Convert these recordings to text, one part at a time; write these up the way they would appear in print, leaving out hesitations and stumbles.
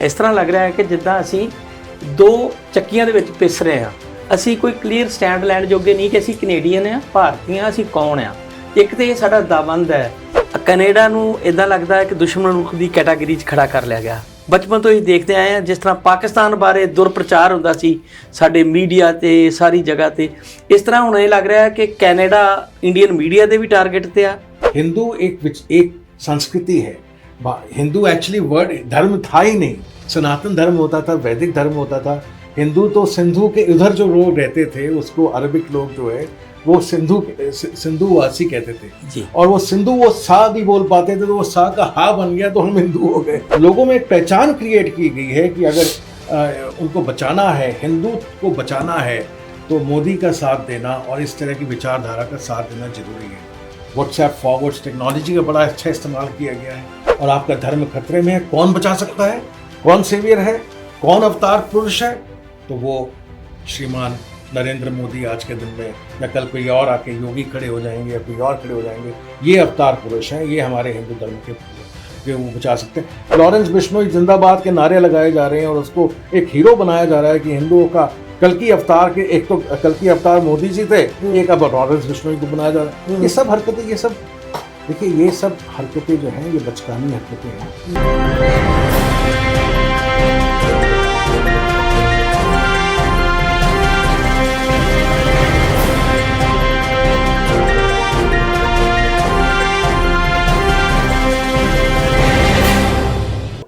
इस तरह लग रहा है कि जिद्दां असीं दो ਚੱਕੀਆਂ ਦੇ ਵਿੱਚ ਪਿਸ ਰਹੇ ਹਾਂ। ਅਸੀਂ ਕੋਈ ਕਲੀਅਰ ਸਟੈਂਡ ਲੈਣ ਜੋਗੇ ਨਹੀਂ ਕਿ ਅਸੀਂ ਕੈਨੇਡੀਅਨ ਆ, ਭਾਰਤੀ ਆ, ਅਸੀਂ ਕੌਣ ਆ। ਇੱਕ ਤੇ ਇਹ ਸਾਡਾ ਦਬੰਦ ਹੈ। ਕੈਨੇਡਾ ਨੂੰ ਇਦਾਂ ਲੱਗਦਾ ਹੈ ਕਿ ਦੁਸ਼ਮਣ ਮੁਲਕ ਦੀ ਕੈਟਾਗਰੀ 'ਚ ਖੜਾ ਕਰ ਲਿਆ ਗਿਆ। ਬਚਪਨ ਤੋਂ ਹੀ ਦੇਖਦੇ ਆਏ ਹਾਂ ਜਿਸ ਤਰ੍ਹਾਂ ਪਾਕਿਸਤਾਨ ਬਾਰੇ ਦੁਰਪ੍ਰਚਾਰ ਹੁੰਦਾ ਸੀ ਸਾਡੇ ਮੀਡੀਆ ਤੇ ਸਾਰੀ ਜਗ੍ਹਾ ਤੇ, ਇਸ ਤਰ੍ਹਾਂ ਹੁਣ ਇਹ ਲੱਗ ਰਿਹਾ ਹੈ ਕਿ ਕੈਨੇਡਾ ਇੰਡੀਅਨ ਮੀਡੀਆ ਦੇ ਵੀ ਟਾਰਗੇਟ ਤੇ ਆ। हिंदू एक संस्कृति है। हिंदू एक्चुअली वर्ड धर्म था ही नहीं, सनातन धर्म होता था, वैदिक धर्म होता था। हिंदू तो सिंधु के उधर जो लोग रहते थे उसको अरबिक लोग जो है वो सिंधुवासी कहते थे जी। और वो सिंधु वो सा नहीं बोल पाते थे तो वो सा का हा बन गया तो हम हिंदू हो गए। लोगों में एक पहचान क्रिएट की गई है कि अगर उनको बचाना है, हिंदू को बचाना है तो मोदी का साथ देना और इस तरह की विचारधारा का साथ देना जरूरी है। व्हाट्सएप फॉरवर्ड्स टेक्नोलॉजी का बड़ा अच्छा इस्तेमाल किया गया है और आपका धर्म खतरे में है। कौन बचा सकता है, कौन सेवियर है, कौन अवतार पुरुष है? तो वो श्रीमान नरेंद्र मोदी आज के दिन में, या कल कोई और आके योगी खड़े हो जाएंगे या कोई और खड़े हो जाएंगे, ये अवतार पुरुष हैं, ये हमारे हिंदू धर्म के वो बचा सकते हैं। लॉरेंस बिश्नोई जिंदाबाद के नारे लगाए जा रहे हैं और उसको एक हीरो बनाया जा रहा है कि हिंदुओं का कल की अवतार के, एक तो कल की अवतार मोदी जी थे, एक अब लॉरेंस बिश्नोई को बनाया जा रहा है। ये सब हरकतें, ये सब देखिए, ये सब हरकतें जो हैं ये बचकानी हरकतें हैं।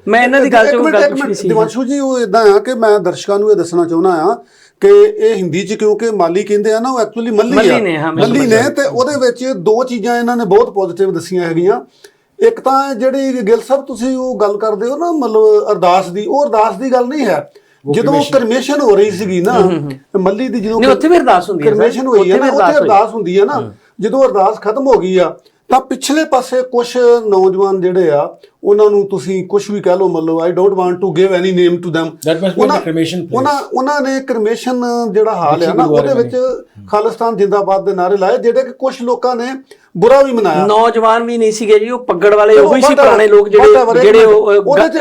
ਮੈਂ ਇਹਨਾਂ ਦੀ ਗੱਲ 'ਚ ਗੱਲ ਪੁੱਛਣੀ ਸੀ ਦਿਵਾਂਸ਼ੂ ਜੀ, ਉਹ ਇਦਾਂ ਆ ਕਿ ਮੈਂ ਦਰਸ਼ਕਾਂ ਨੂੰ ਇਹ ਦੱਸਣਾ ਚਾਹੁੰਦਾ ਆ ਕਿ ਇਹ ਹਿੰਦੀ 'ਚ ਕਿਉਂਕਿ ਮਾਲੀ ਕਹਿੰਦੇ ਆ ਨਾ, ਉਹ ਐਕਚੁਅਲੀ ਮੱਲੀ ਨੇ, ਤੇ ਉਹਦੇ ਵਿੱਚ ਦੋ ਚੀਜ਼ਾਂ ਇਹਨਾਂ ਨੇ ਬਹੁਤ ਪੋਜ਼ਿਟਿਵ ਦੱਸੀਆਂ ਹੈਗੀਆਂ। ਇੱਕ ਤਾਂ ਜਿਹੜੀ ਗਿੱਲ ਸਾਹਿਬ ਤੁਸੀਂ ਉਹ ਗੱਲ ਕਰਦੇ ਹੋ ਨਾ, ਮਤਲਬ ਅਰਦਾਸ ਦੀ, ਉਹ ਅਰਦਾਸ ਦੀ ਗੱਲ ਨਹੀਂ ਹੈ। ਜਦੋਂ ਕਰਮੇਸ਼ਨ ਹੋ ਰਹੀ ਸੀਗੀ ਨਾ ਮੱਲੀ ਦੀ, ਜਦੋਂ ਉੱਥੇ ਵੀ ਅਰਦਾਸ ਹੁੰਦੀ ਹੈ, ਕਰਮੇਸ਼ਨ ਹੋਈ ਹੈ ਨਾ, ਉੱਥੇ ਅਰਦਾਸ ਹੁੰਦੀ ਹੈ ਨਾ, ਜਦੋਂ ਅਰਦਾਸ ਖਤਮ ਹੋ ਗਈ ਆ ਤਾਂ ਪਿਛਲੇ ਪਾਸੇ ਕੁਝ ਨੌਜਵਾਨ ਜਿਹੜੇ ਆ ਉਹਨਾਂ ਨੂੰ ਤੁਸੀਂ ਕੁਝ ਵੀ ਕਹਿ ਲਓ, ਮਤਲਬ I don't want to give any name to them, ਉਹਨਾਂ ਨੇ ਕਰਮੇਸ਼ਨ ਜਿਹੜਾ ਹਾਲ ਆ ਨਾ ਉਹਦੇ ਵਿੱਚ ਖਾਲਿਸਤਾਨ ਜਿੰਦਾਬਾਦ ਦੇ ਨਾਰੇ ਲਾਏ, ਜਿਹੜੇ ਕਿ ਕੁਝ ਲੋਕਾਂ ਨੇ ਬੁਰਾ ਵੀ ਮਨਾਇਆ। ਨੌਜਵਾਨ ਵੀ ਨਹੀਂ ਸੀਗੇ ਜੀ, ਉਹ ਪੱਗੜ ਵਾਲੇ ਉਹੀ ਸੀ, ਪੁਰਾਣੇ ਲੋਕ ਜਿਹੜੇ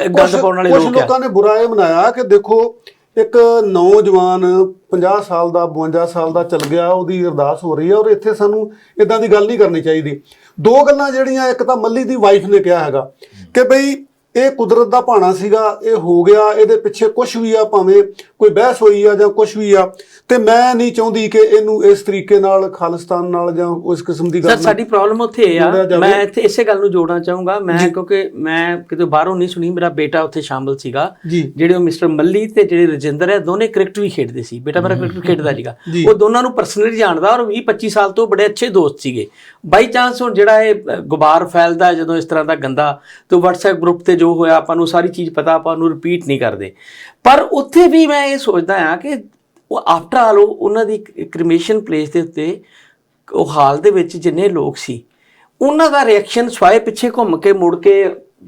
ਗੰਦ ਪਾਉਣ ਵਾਲੇ ਲੋਕ। ਕੁਝ ਲੋਕਾਂ ਨੇ ਬੁਰਾ ਇਹ ਮਨਾਇਆ ਕਿ ਦੇਖੋ ਇੱਕ ਨੌਜਵਾਨ 50 ਸਾਲ ਦਾ 52 ਸਾਲ ਦਾ ਚੱਲ ਗਿਆ, ਉਹਦੀ ਅਰਦਾਸ ਹੋ ਰਹੀ ਹੈ ਔਰ ਇੱਥੇ ਸਾਨੂੰ ਇਦਾਂ ਦੀ ਗੱਲ ਨਹੀਂ ਕਰਨੀ ਚਾਹੀਦੀ। ਦੋ ਗੱਲਾਂ ਜਿਹੜੀਆਂ, ਇੱਕ ਤਾਂ ਮੱਲੀ ਦੀ ਵਾਈਫ ਨੇ ਕਿਹਾ ਹੈਗਾ ਕਿ ਬਈ ਇਹ ਕੁਦਰਤ ਦਾ ਭਾਣਾ ਸੀਗਾ, ਇਹ ਹੋ ਗਿਆ, ਇਹਦੇ ਪਿੱਛੇ ਕੁਛ ਵੀ ਆ, ਭਾਵੇਂ ਕੋਈ ਬਹਿਸ ਹੋਈ ਆ ਜਾਂ ਕੁਛ ਵੀ ਆ, ਤੇ ਮੈਂ ਨਹੀਂ ਚਾਹੁੰਦੀ ਕਿ ਇਹਨੂੰ ਇਸ ਤਰੀਕੇ ਨਾਲ ਖਾਲਿਸਤਾਨ ਨਾਲ ਜਾਂ ਉਸ ਕਿਸਮ ਦੀ ਗੱਲ। ਸਾਡੀ ਪ੍ਰੋਬਲਮ ਉੱਥੇ ਇਹ ਆ, ਮੈਂ ਇੱਥੇ ਇਸੇ ਗੱਲ ਨੂੰ ਜੋੜਨਾ ਚਾਹੂੰਗਾ। ਮੈਂ ਕਿਉਂਕਿ ਮੈਂ ਕਿਤੇ ਬਾਹਰੋਂ ਨਹੀਂ ਸੁਣੀ, ਮੇਰਾ ਬੇਟਾ ਉੱਥੇ ਸ਼ਾਮਲ ਸੀਗਾ, ਜਿਹੜੇ ਉਹ ਮਿਸਟਰ ਮੱਲੀ ਤੇ ਜਿਹੜੇ ਰਜਿੰਦਰ ਹੈ, ਦੋਨੇ ਕ੍ਰਿਕਟ ਵੀ ਖੇਡਦੇ ਸੀ। ਬੇਟਾ ਮੇਰਾ ਕ੍ਰਿਕਟ ਖੇਡਦਾ ਸੀਗਾ, ਉਹ ਦੋਨਾਂ ਨੂੰ ਪਰਸਨਲੀ ਜਾਣਦਾ ਔਰ 20-25 ਸਾਲ ਤੋਂ ਬੜੇ ਅੱਛੇ ਦੋਸਤ ਸੀਗੇ। ਬਾਈ ਚਾਂਸ ਹੁਣ ਜਿਹੜਾ ਇਹ ਗੁਬਾਰ ਫੈਲਦਾ ਜਦੋਂ ਇਸ ਤਰ੍ਹਾਂ ਦਾ ਗੰਦਾ, ਤੇ WhatsApp ਗਰੁੱਪ ਤੇ ਜੋ ਹੋਇਆ ਆਪਾਂ ਨੂੰ ਸਾਰੀ ਚੀਜ਼ ਪਤਾ, ਆਪਾਂ ਉਹਨੂੰ ਰਿਪੀਟ ਨਹੀਂ ਕਰਦੇ। ਪਰ ਉੱਥੇ ਵੀ ਮੈਂ ਇਹ ਸੋਚਦਾ ਹਾਂ ਕਿ ਉਹ ਆਫਟਰ ਆਲ ਉਹਨਾਂ ਦੀ ਕ੍ਰਿਮੇਸ਼ਨ ਪਲੇਸ ਦੇ ਉੱਤੇ ਉਹ ਹਾਲ ਦੇ ਵਿੱਚ ਜਿੰਨੇ ਲੋਕ ਸੀ, ਉਹਨਾਂ ਦਾ ਰਿਐਕਸ਼ਨ ਸਵਾਏ ਪਿੱਛੇ ਘੁੰਮ ਕੇ ਮੁੜ ਕੇ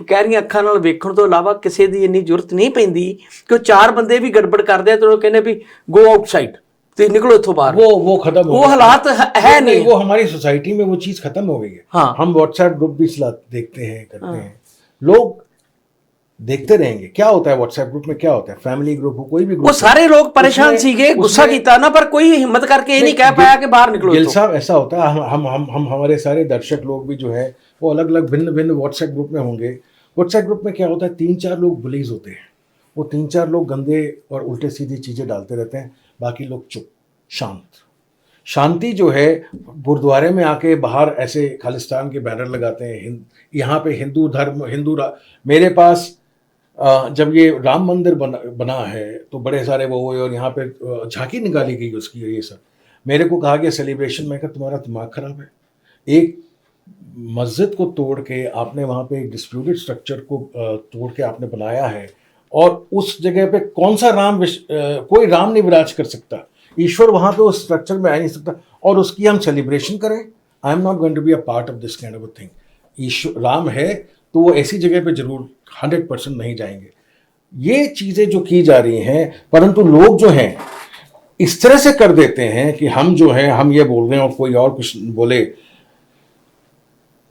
ਕਹਿ ਰਹੀਆਂ ਅੱਖਾਂ ਨਾਲ ਵੇਖਣ ਤੋਂ ਇਲਾਵਾ ਕਿਸੇ ਦੀ ਇੰਨੀ ਜ਼ਰੂਰਤ ਨਹੀਂ ਪੈਂਦੀ ਕਿ ਉਹ ਚਾਰ ਬੰਦੇ ਵੀ ਗੜਬੜ ਕਰਦੇ ਆ ਤੇ ਉਹ ਕਹਿੰਦੇ ਵੀ ਗੋ ਆਊਟਸਾਈਡ, तो निकलो इत्थों बाहर। वो खत्म, वो हालात है नहीं, वो हमारी सोसाइटी में वो चीज खत्म हो गई है। हाँ। हम व्हाट्सएप ग्रुप भी देखते हैं, करते हैं, लोग देखते रहेंगे क्या होता है व्हाट्सएप ग्रुप में, क्या होता है फैमिली ग्रुप हो, कोई भी ग्रुप, वो सारे लोग परेशान सीगे, गुस्सा किया ना, पर कोई हिम्मत करके ये नहीं कह पाया कि बाहर निकलो। गिल साहब, ऐसा होता है, हम हमारे सारे दर्शक लोग भी जो है वो अलग अलग भिन्न व्हाट्सएप ग्रुप में होंगे। व्हाट्सएप ग्रुप में क्या होता है, 3-4 लोग बुलीज होते हैं, वो 3-4 लोग गंदे और उल्टे सीधी चीज़ें डालते रहते हैं, बाकी लोग चुप शांत। शांति जो है, गुरुद्वारे में आके बाहर ऐसे खालिस्तान के बैनर लगाते हैं, यहाँ पे हिंदू धर्म, मेरे पास जब ये राम मंदिर बना है तो बड़े सारे वो हुए और यहाँ पे झांकी निकाली गई उसकी, ये सब मेरे को कहा गया सेलिब्रेशन में, कहा तुम्हारा दिमाग खराब है, एक मस्जिद को तोड़ के आपने वहाँ पे डिस्प्यूटेड स्ट्रक्चर को तोड़ के आपने बनाया है और उस जगह पे कौन सा राम, कोई राम नहीं विराज कर सकता, ईश्वर वहाँ पे उस स्ट्रक्चर में आ नहीं सकता और उसकी हम सेलिब्रेशन करें। I am not going to be a part of this kind of a thing. ईश्वर राम है तो वो ऐसी जगह पे जरूर 100% नहीं जाएंगे। ये चीज़ें जो की जा रही हैं, परंतु लोग जो हैं इस तरह से कर देते हैं कि हम जो हैं हम ये बोल रहे हैं और कोई और कुछ बोले,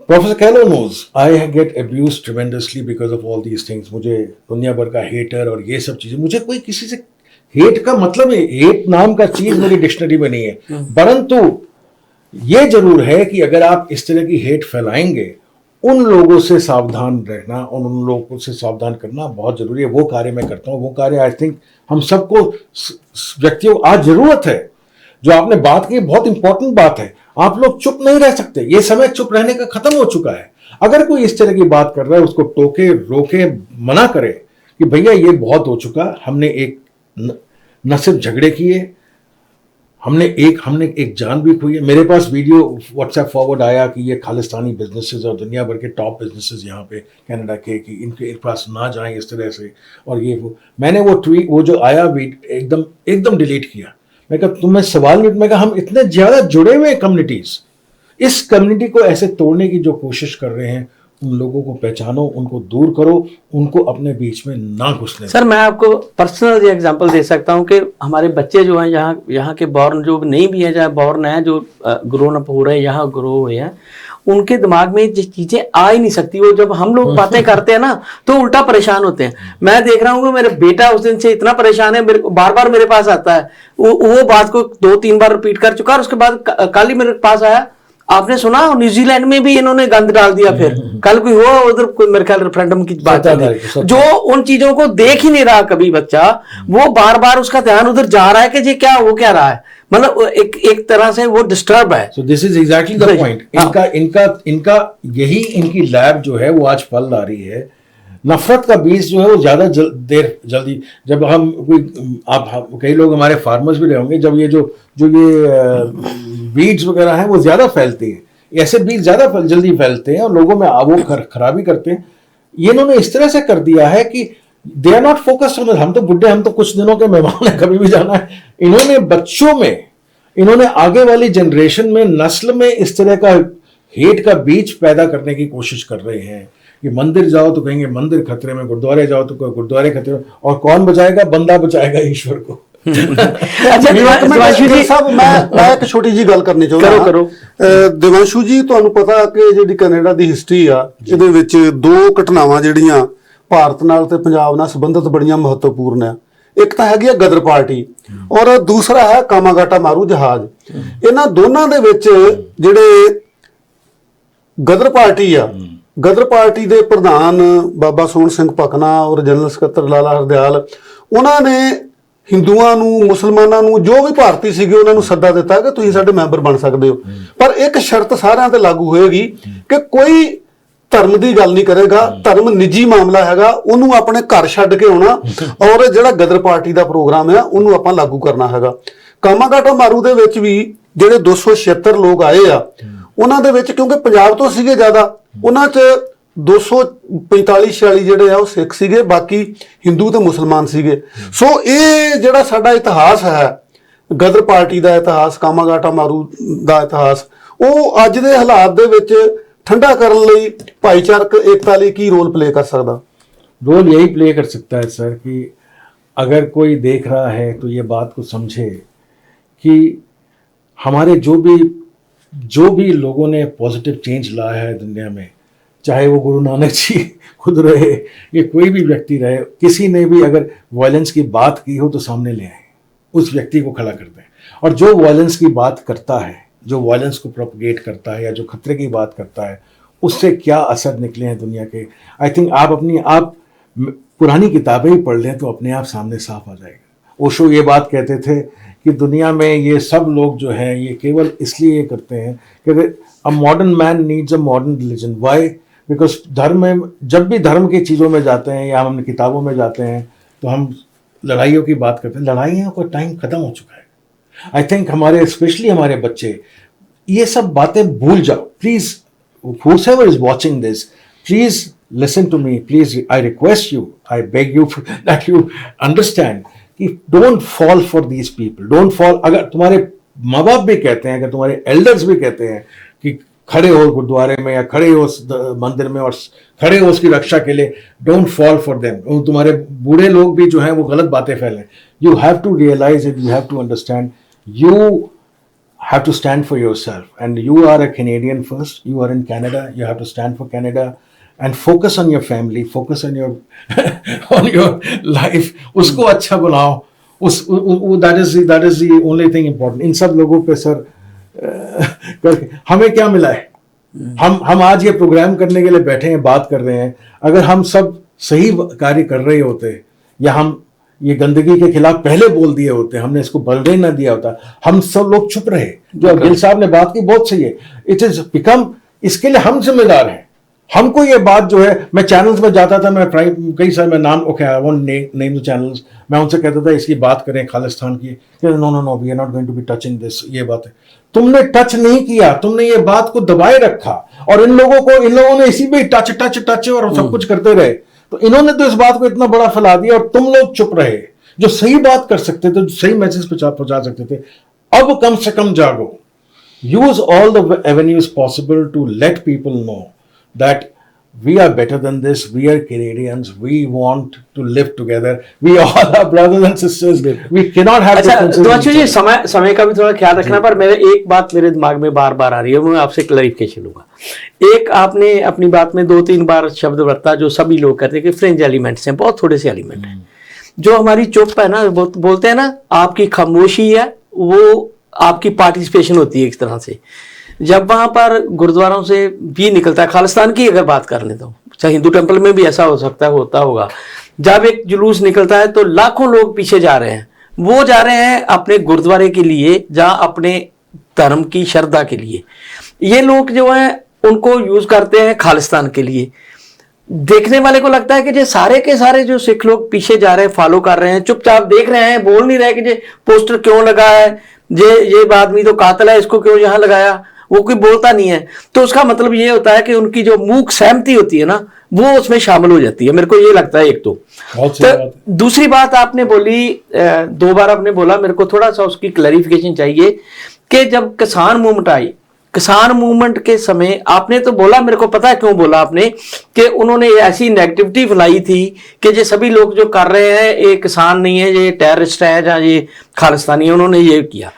Professor Kello knows I get abused tremendously because of all these things. मुझे दुनिया भर का हेटर और ये सब चीजें, मुझे कोई किसी से हेट का मतलब है, हेट नाम का चीज मेरी डिक्शनरी में नहीं है, परंतु ये जरूर है कि अगर आप इस तरह की हेट फैलाएंगे, उन लोगों से सावधान रहना और उन लोगों से सावधान करना बहुत जरूरी है। वो कार्य मैं करता हूँ, वो कार्य आई थिंक हम सबको व्यक्तियों आज जरूरत है। जो आपने बात की बहुत इंपॉर्टेंट बात है, आप लोग चुप नहीं रह सकते, ये समय चुप रहने का खत्म हो चुका है। अगर कोई इस तरह की बात कर रहा है, उसको टोके, रोके, मना करे कि भैया ये बहुत हो चुका, हमने एक न सिर्फ झगड़े किए, हमने एक जान भी खोई है। मेरे पास वीडियो व्हाट्सएप फॉरवर्ड आया कि ये खालिस्तानी बिजनेसेस और दुनिया भर के टॉप बिजनेसेस यहाँ पे कनाडा के, कि इनके पास ना जाएं इस तरह से, और ये वो, मैंने वो ट्वीट, वो जो आया एकदम डिलीट किया। मैं कहा तुम्हें सवाल नहीं, मैं कहा हम इतने ज्यादा जुड़े हुए कम्युनिटीज, इस कम्युनिटी को ऐसे तोड़ने की जो कोशिश कर रहे हैं, उन लोगों को पहचानो, उनको दूर करो, उनको अपने बीच में ना घुसने। सर मैं आपको पर्सनल एग्जांपल दे सकता हूँ कि हमारे बच्चे जो हैं यहाँ के बॉर्न, जो नहीं भी हैं, जहाँ बॉर्न हैं, जो ग्रोन अप हो रहे हैं, यहाँ ग्रो हुए हैं, उनके दिमाग में जो चीजें आ ही नहीं सकती। वो जब हम लोग बातें करते हैं ना तो उल्टा परेशान होते हैं। मैं देख रहा हूँ कि मेरा बेटा उस दिन से इतना परेशान है, बार बार मेरे पास आता है, वो बात को 2-3 बार रिपीट कर चुका, और उसके बाद कल ही मेरे पास आया, आपने सुना न्यूजीलैंड में भी इन्होंने गंद डाल दिया। फिर कल कोई हुआ उधर, कोई मेरे ख्याल रेफरेंडम की बात है, जो उन चीजों को देख ही नहीं रहा कभी बच्चा, वो बार बार उसका ध्यान उधर जा रहा है कि ये क्या हो क्या रहा है, मतलब एक तरह से वो डिस्टर्ब है। So this is exactly the point. इनका यही इनकी लैब जो है वो आज फल ला रही है। नफरत का बीज जो है वो ज्यादा जल्दी, जब हम कोई आप कई लोग हमारे फार्मर्स भी रहे होंगे, जब ये जो ये बीज वगैरह हैं वो ज्यादा फैलती है, ऐसे बीज ज्यादा जल्दी फैलते हैं और लोगों में वो खराबी करते हैं। ये इन्होंने इस तरह से कर दिया है कि they are not focused on, हम तो बुढ़े, हम तो कुछ दिनों के मेहमान है, कभी भी जाना है। इन्होंने बच्चों में, इन्होंने आगे वाली जनरेशन में, नस्ल में इस तरह का हेट का बीज पैदा करने की कोशिश कर रहे हैं कि मंदिर जाओ तो कहेंगे मंदिर खतरे में, गुरुद्वारे जाओ तो गुरुद्वारे खतरे में, और कौन बचाएगा? बंदा बचाएगा ईश्वर को। अच्छा दिवांशु जी साहब, मैं एक छोटी जी गल करनी चाਹੁੰਦਾ। करो। दिवांशु जी, ਤੁਹਾਨੂੰ ਪਤਾ ਕਿ ਜਿਹੜੀ ਕੈਨੇਡਾ ਦੀ ਹਿਸਟਰੀ ਆ, ਇਹਦੇ ਵਿੱਚ 2 ਘਟਨਾਵਾਂ ਜਿਹੜੀਆਂ ਭਾਰਤ ਨਾਲ ਤੇ ਪੰਜਾਬ ਨਾਲ ਸੰਬੰਧਿਤ ਬੜੀਆਂ ਮਹੱਤਵਪੂਰਨ ਆ। ਇੱਕ ਤਾਂ ਹੈਗੀ ਆ ਗਦਰ ਪਾਰਟੀ, ਔਰ ਦੂਸਰਾ ਹੈ ਕਾਮਾਗਾਟਾ ਮਾਰੂ ਜਹਾਜ਼। ਇਹਨਾਂ ਦੋਨਾਂ ਦੇ ਵਿੱਚ ਜਿਹੜੇ ਗਦਰ ਪਾਰਟੀ ਆ, ਗਦਰ ਪਾਰਟੀ ਦੇ ਪ੍ਰਧਾਨ ਬਾਬਾ ਸੋਹਣ ਸਿੰਘ ਭਕਨਾ ਔਰ ਜਨਰਲ ਸਕੱਤਰ ਲਾਲਾ ਹਰਦਿਆਲ, ਉਹਨਾਂ ਨੇ ਹਿੰਦੂਆਂ ਨੂੰ, ਮੁਸਲਮਾਨਾਂ ਨੂੰ, ਜੋ ਵੀ ਭਾਰਤੀ ਸੀਗੇ, ਉਹਨਾਂ ਨੂੰ ਸੱਦਾ ਦਿੱਤਾ ਕਿ ਤੁਸੀਂ ਸਾਡੇ ਮੈਂਬਰ ਬਣ ਸਕਦੇ ਹੋ, ਪਰ ਇੱਕ ਸ਼ਰਤ ਸਾਰਿਆਂ ਤੇ ਲਾਗੂ ਹੋਏਗੀ ਕਿ ਕੋਈ ਧਰਮ ਦੀ ਗੱਲ ਨਹੀਂ ਕਰੇਗਾ, ਧਰਮ ਨਿੱਜੀ ਮਾਮਲਾ ਹੈਗਾ, ਉਹਨੂੰ ਆਪਣੇ ਘਰ ਛੱਡ ਕੇ ਆਉਣਾ, ਔਰ ਜਿਹੜਾ ਗਦਰ ਪਾਰਟੀ ਦਾ ਪ੍ਰੋਗਰਾਮ ਹੈ ਉਹਨੂੰ ਆਪਾਂ ਲਾਗੂ ਕਰਨਾ ਹੈਗਾ। ਕਾਮਾਗਾਟਾ ਮਾਰੂ ਦੇ ਵਿੱਚ ਵੀ ਜਿਹੜੇ 276 ਲੋਕ ਆਏ ਆ, ਉਹਨਾਂ ਦੇ ਵਿੱਚ ਕਿਉਂਕਿ ਪੰਜਾਬ ਤੋਂ ਸੀਗੇ ਜ਼ਿਆਦਾ, ਉਹਨਾਂ 'ਚ 245-46 ਜਿਹੜੇ ਆ ਉਹ ਸਿੱਖ ਸੀਗੇ, ਬਾਕੀ ਹਿੰਦੂ ਤੇ ਮੁਸਲਮਾਨ ਸੀਗੇ। ਸੋ ਇਹ ਜਿਹੜਾ ਸਾਡਾ ਇਤਿਹਾਸ ਹੈ, ਗਦਰ ਪਾਰਟੀ ਦਾ ਇਤਿਹਾਸ, ਕਾਮਾਗਾਟਾ ਮਾਰੂ ਦਾ ਇਤਿਹਾਸ, ਉਹ ਅੱਜ ਦੇ ਹਾਲਾਤ ਦੇ ਵਿੱਚ ਠੰਡਾ ਕਰਨ ਲਈ ਭਾਈਚਾਰਕ ਏਕਤਾ ਲਈ ਕੀ रोल प्ले कर सकता? रोल यही प्ले कर सकता है सर कि अगर कोई देख रहा है तो ये बात को समझे कि हमारे जो भी लोगों ने पॉजिटिव चेंज लाया है दुनिया में, चाहे वो गुरु नानक जी खुद रहे या कोई भी व्यक्ति रहे, किसी ने भी अगर वायलेंस की बात की हो तो सामने ले आए, उस व्यक्ति को खड़ा कर दें। और जो वायलेंस की बात करता है, जो वायलेंस को प्रोपगेट करता है या जो खतरे की बात करता है, उससे क्या असर निकले हैं दुनिया के, आई थिंक आप पुरानी किताबें ही पढ़ लें तो अपने आप सामने साफ आ जाएगा। ओशो ये बात कहते थे कि दुनिया में ये सब लोग जो हैं ये केवल इसलिए करते हैं कि a modern man needs a modern religion. Why? Because धर्म में, जब भी धर्म की चीज़ों में जाते हैं या हम किताबों में जाते हैं तो हम लड़ाइयों की बात करते हैं। लड़ाइयों का टाइम ख़त्म हो चुका है। आई थिंक हमारे, स्पेशली हमारे बच्चे, ये सब बातें भूल जाओ please. whoever is watching this, please listen to me, please, I request you, I beg you that you understand कि don't fall for these people, don't fall। अगर तुम्हारे माँ बाप भी कहते हैं, अगर तुम्हारे एल्डर्स भी कहते हैं कि खड़े हो गुरुद्वारे में या खड़े हो मंदिर में और खड़े हो उसकी रक्षा के लिए, डोंट फॉल फॉर देम। तुम्हारे बूढ़े लोग भी जो हैं वो गलत बातें फैलें, you have to realize it, you have to understand, you have to stand for yourself, and you are a Canadian first. You are in Canada. You have to stand for Canada and focus on your family, focus on your on your life. उसको अच्छा बनाओ. That is the only thing important. इन सब लोगों पे sir करके हमें क्या मिला है? हम आज ये प्रोग्राम करने के लिए बैठे हैं, बात कर रहे हैं. अगर हम सब सही कार्य कर रहे होते, या हम ये गंदगी के खिलाफ पहले बोल दिए होते, हमने इसको बढ़ने ना दिया होता, हम सब लोग चुप रहे. जो गिल साहब ने बात की बहुत सही है. इट इज बिकम, इसके लिए हम जिम्मेदार हैं. हमको ये बात जो है, मैं चैनल्स में जाता था, मैं कई सारे मैं नाम okay I won't name the channels, मैं उनसे कहता था इसकी बात करें खालिस्तान की. No no no, we are not going to be touching this. ये बात है, तुमने टच नहीं किया, तुमने ये बात को दबाए रखा, और इन लोगों ने इसी में टच टच टच और सब कुछ करते रहे. तो इन्होंने तो इस बात को इतना बड़ा फैला दिया, और तुम लोग चुप रहे. जो सही बात कर सकते थे, जो सही मैसेज पहुंचा सकते थे, अब कम से कम जागो. Use all the avenues possible to let people know that we are better than this. We are Canadians. We want to live together. We all are brothers and sisters. We cannot have differences. अच्छा जी, समय का भी थोड़ा ख्याल रखना. पर मेरे एक बात मेरे दिमाग में बार बार आ रही है, मैं आपसे क्लैरिफिकेशन लूंगा. एक आपने अपनी बात में 2-3 बार शब्द बरता जो सभी लोग कहते हैं कि फ्रिंज एलिमेंट्स हैं, बहुत थोड़े से एलिमेंट हैं. जो हमारी चुप है ना, बोलते हैं ना, आपकी खामोशी है वो आपकी पार्टिसिपेशन होती है एक तरह से. जब वहां पर गुरुद्वारों से भी निकलता है, खालिस्तान की अगर बात कर लें तो, चाहे हिंदू टेंपल में भी ऐसा हो सकता है, होता होगा, जब एक जुलूस निकलता है तो लाखों लोग पीछे जा रहे हैं. वो जा रहे हैं अपने गुरुद्वारे के लिए, जहां अपने धर्म की श्रद्धा के लिए. ये लोग जो हैं उनको यूज करते हैं खालिस्तान के लिए. देखने वाले को लगता है कि जो सारे के सारे जो सिख लोग पीछे जा रहे हैं, फॉलो कर रहे हैं, चुपचाप देख रहे हैं, बोल नहीं रहे कि ये पोस्टर क्यों लगा है, ये आदमी तो कातिल है, इसको क्यों यहाँ लगाया, वो कोई बोलता नहीं है. तो उसका मतलब ये होता है कि उनकी जो मूक सहमति होती है ना, वो उसमें शामिल हो जाती है. मेरे को ये लगता है. एक तो दूसरी बात आपने बोली, 2 बार आपने बोला, मेरे को थोड़ा सा उसकी क्लैरिफिकेशन चाहिए कि जब किसान मूवमेंट आई, किसान मूवमेंट के समय आपने तो बोला, मेरे को पता है क्यों बोला आपने, कि उन्होंने ऐसी नेगेटिविटी फैलाई थी कि ये सभी लोग जो कर रहे हैं ये किसान नहीं है, ये टेररिस्ट है, या ये खालिस्तानी है, उन्होंने ये किया.